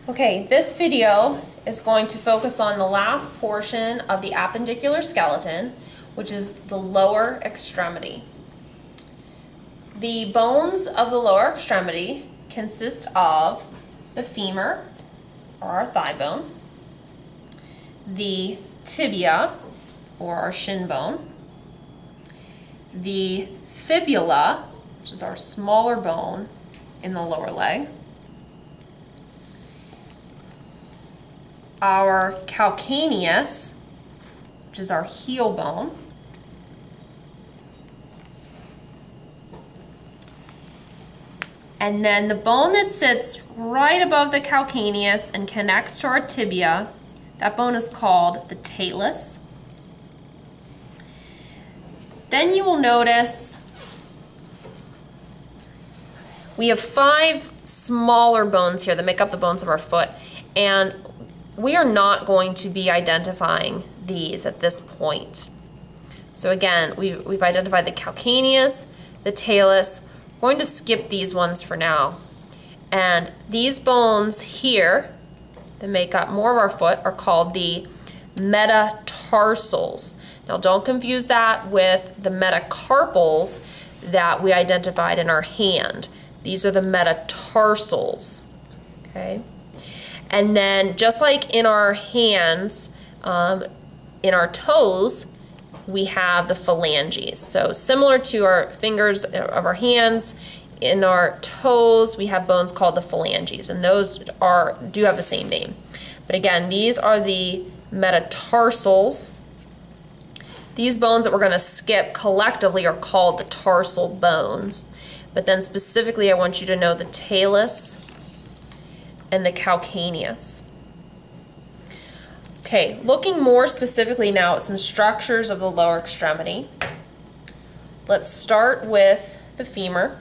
Okay, this video is going to focus on the last portion of the appendicular skeleton, which is the lower extremity. The bones of the lower extremity consist of the femur, or our thigh bone, the tibia, or our shin bone, the fibula, which is our smaller bone in the lower leg, our calcaneus, which is our heel bone, and then the bone that sits right above the calcaneus and connects to our tibia, that bone is called the talus. Then you will notice we have 5 smaller bones here that make up the bones of our foot, and we are not going to be identifying these at this point. So again, we've identified the calcaneus, the talus. We're going to skip these ones for now. And these bones here that make up more of our foot are called the metatarsals. Now don't confuse that with the metacarpals that we identified in our hand. These are the metatarsals, okay? And then just like in our hands, in our toes, we have the phalanges. So similar to our fingers of our hands, in our toes, we have bones called the phalanges, and those do have the same name. But again, these are the metatarsals. These bones that we're going to skip collectively are called the tarsal bones. But then specifically, I want you to know the talus and the calcaneus. Okay, looking more specifically now at some structures of the lower extremity. Let's start with the femur.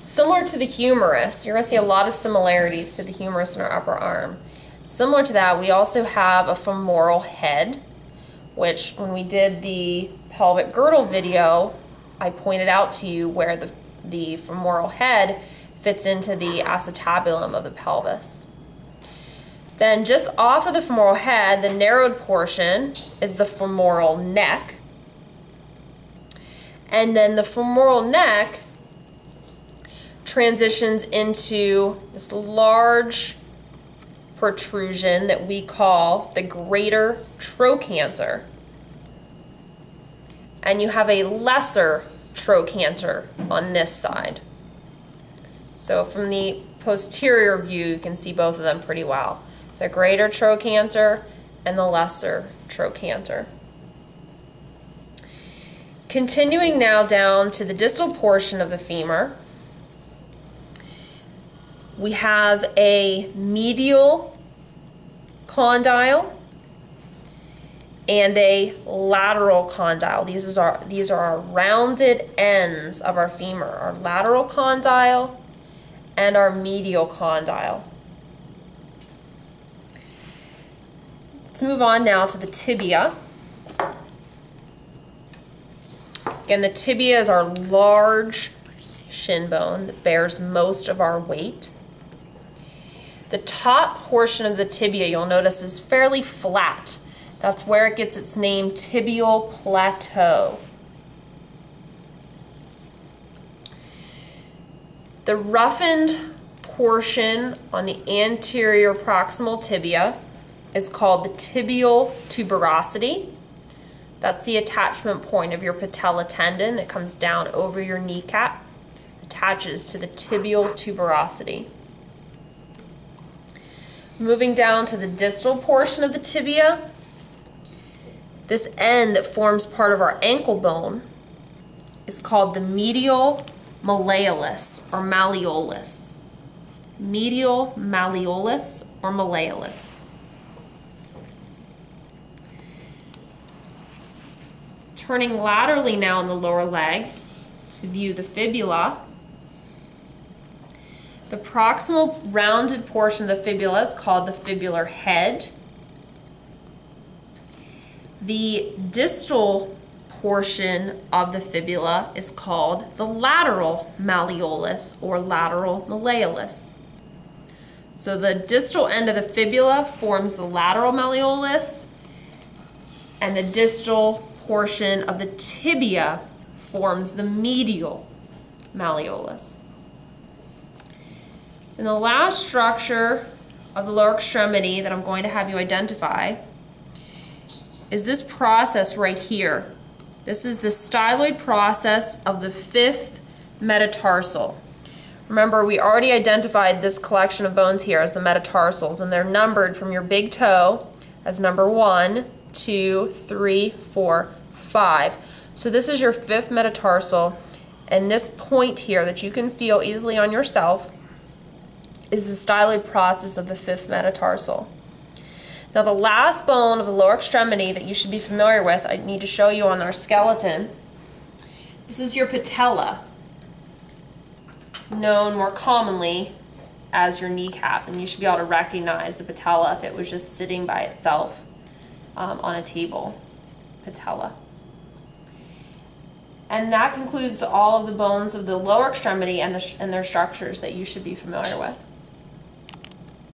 Similar to the humerus, you're going to see a lot of similarities to the humerus in our upper arm. Similar to that, we also have a femoral head, which when we did the pelvic girdle video, I pointed out to you where the femoral head fits into the acetabulum of the pelvis. Then just off of the femoral head, the narrowed portion is the femoral neck. And then the femoral neck transitions into this large protrusion that we call the greater trochanter. And you have a lesser trochanter on this side. So from the posterior view, you can see both of them pretty well. The greater trochanter and the lesser trochanter. Continuing now down to the distal portion of the femur, we have a medial condyle and a lateral condyle. These are our rounded ends of our femur, our lateral condyle and our medial condyle. Let's move on now to the tibia. Again, the tibia is our large shin bone that bears most of our weight. The top portion of the tibia, you'll notice, is fairly flat. That's where it gets its name, tibial plateau. The roughened portion on the anterior proximal tibia is called the tibial tuberosity. That's the attachment point of your patella tendon that comes down over your kneecap, attaches to the tibial tuberosity. Moving down to the distal portion of the tibia, this end that forms part of our ankle bone is called the medial malleolus or malleolus. Medial malleolus or malleolus. Turning laterally now in the lower leg to view the fibula. The proximal rounded portion of the fibula is called the fibular head. The distal portion of the fibula is called the lateral malleolus or lateral malleolus. So the distal end of the fibula forms the lateral malleolus, and the distal portion of the tibia forms the medial malleolus. And the last structure of the lower extremity that I'm going to have you identify is this process right here. This is the styloid process of the fifth metatarsal. Remember, we already identified this collection of bones here as the metatarsals, and they're numbered from your big toe as number 1, 2, 3, 4, 5. So this is your fifth metatarsal, and this point here that you can feel easily on yourself is the styloid process of the fifth metatarsal. Now the last bone of the lower extremity that you should be familiar with, I need to show you on our skeleton. This is your patella, known more commonly as your kneecap, and you should be able to recognize the patella if it was just sitting by itself on a table. Patella. And that concludes all of the bones of the lower extremity and their structures that you should be familiar with.